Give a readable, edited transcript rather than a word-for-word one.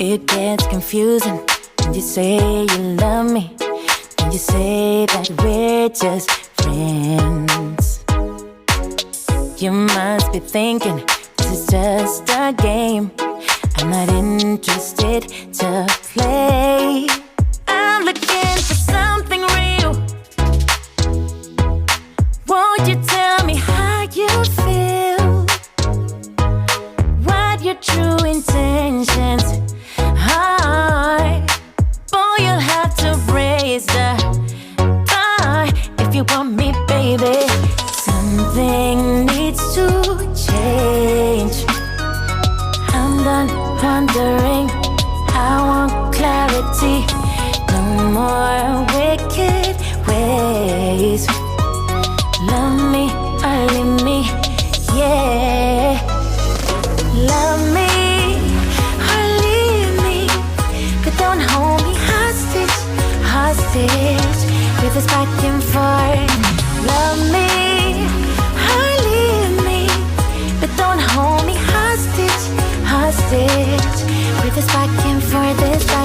It gets confusing when you say you love me, when you say that we're just friends. You must be thinking this is just a game. I'm not interested to play. I'm looking for something real. Won't you tell me how you feel? What your true intentions are? Boy, you'll have to raise the bar if you want me, baby. Something needs to change. I'm done wondering. I want clarity. No more wicked ways. Love me or leave me, yeah. Love me or leave me, but don't hold me hostage, hostage with this back and forth. Love me or leave me, but don't hold me hostage, hostage with this back and forth, this back